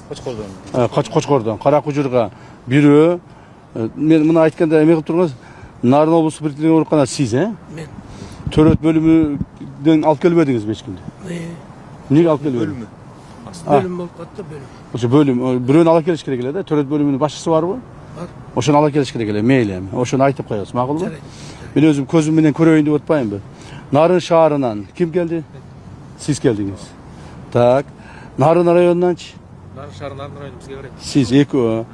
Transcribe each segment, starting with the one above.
Кочкордон. Каракужурга бирөө. Мен мына айтканда эме кылып турган Нарын облустук бирликтин ооруканасы сиз, Мен. Төрөт бөлүмүнөн алып келбедиңизби эч кимди? Эмнеге алып келбедиңиз? Бөлüm болуп калды бөлüm. Ошо бөлүм, бирөөнү ала келиш керек эле да. Төрөт бөлүмүнүн башчысы барбы? Бар. Ошону ала келиш керек эле, мейли эми. Ошону айтып коебуз, макулбу? Жарайт. Мен өзүм көзүм менен көрөйүн деп атпаймынбы? Нарын шаарынан ким келди? Сиз келдиңиз. Так. Нарын районунанчы? Нарын шаарынан Нарын району бизге карайт. Сиз экөө.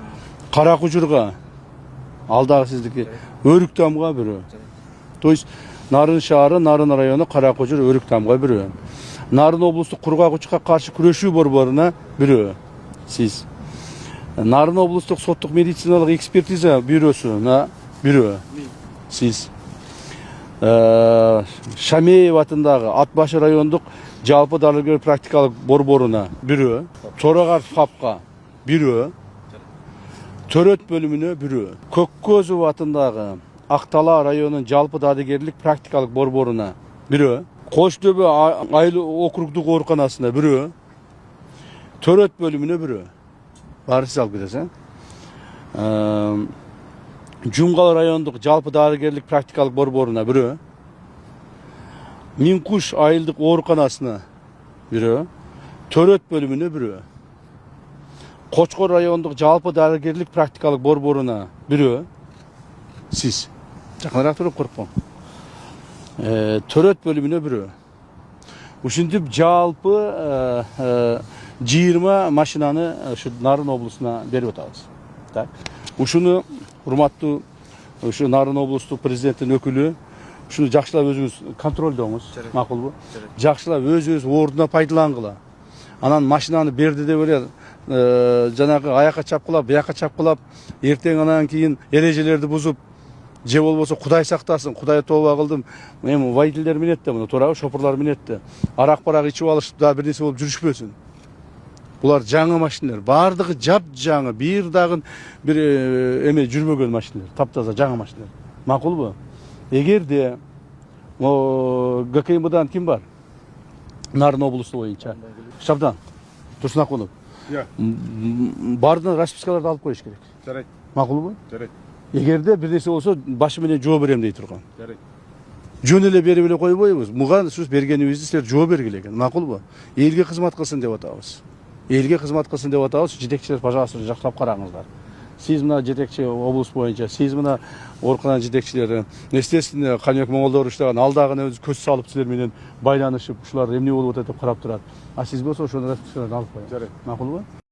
Каракужурга алдагы сиздики Өрүктамга бирөө. То есть Нарын шаары, Нарын району, Каракужур, Өрүктамга бирөө. Нарын облустук кургагычка каршы күрөшүү борборуна бирөө. Сиз. Нарын облустук соттук медициналык экспертиза бюросуна бирөө. Сиз. Шамеев атындагы Атбашы райондук жалпы дарыгер практикалык борборуна бирөө. Чорагар ФАПка бирөө. Төрөт бөлүмүнө бирөө. Көккөзов атындагы Актала районунун жалпы дадыгерлик практикалык борборуна бирөө. Кош дөбө айыл округдук ооруканасына бирөө. Төрөт бөлүмүнө бирөө. Баары сиз алып кетесиз, Жумгал райондук жалпы дадыгерлик практикалык борборуна бирөө. Минкуш айылдык ооруканасына бирөө. Төрөт бөлүмүнө бирөө. Кочкор райондук жалпы дадыгерлик практикалык борборуна бирөө. Сиз. Жакыныраак туруп коркпоң. Төрөт бөлүмүнө бирөө. Ушинтип жалпы 20 машинаны ушу Нарын облусуна берип атабыз. Так. Ушуну урматтуу ушу Нарын облустук президенттин өкүлү ушуну жакшылап өзүңүз контролдоңуз, макулбу? Жакшылап өзүбүз ордуна пайдалангыла. Анан машинаны берди деп эле жанагы аякка чапкылап, буякка чапкылап, эртең анан кийин эрежелерди бузуп, же болбосо Кудай сактасын, Кудай тооба кылдым. Эми водительдер минет да муну, туурабы, шопурлар минет да. Арак-барак ичип алышып да бир нерсе болуп жүрүшпөсүн. Булар жаңы машиналар, бардыгы жап-жаңы, бир дагы бир эме жүрмөгөн машиналар, таптаза жаңы машиналар. Макулбу? Эгерде ГКМБдан ким бар? Нарын облусу боюнча. Шабдан. Турсунакулов. Бардын распискаларды алып коюш керек. Жарайт. Макулбу? Жарайт. Эгерде бир нерсе болсо башы менен жооп берем дей турган. Жарайт. Жөн эле берип эле койбойбуз. Муга сиз бергенибизди силер жооп бергиле экен. Макулбу? Элге кызмат кылсын деп атабыз. Элге кызмат кылсын деп атабыз. Жетекчилер, пожалуйста, жакшылап караңыздар. Сиз мына жетекчи облус боюнча, сиз мына оорукананын жетекчилери, естественно, Каныбек Моңолдор иштеген алдагына өзү көз салып силер менен байланышып, ушулар эмне болуп атат деп карап турат. А сиз болсо ошону распискаларды алып коюңуз. Жарайт. Макулбу?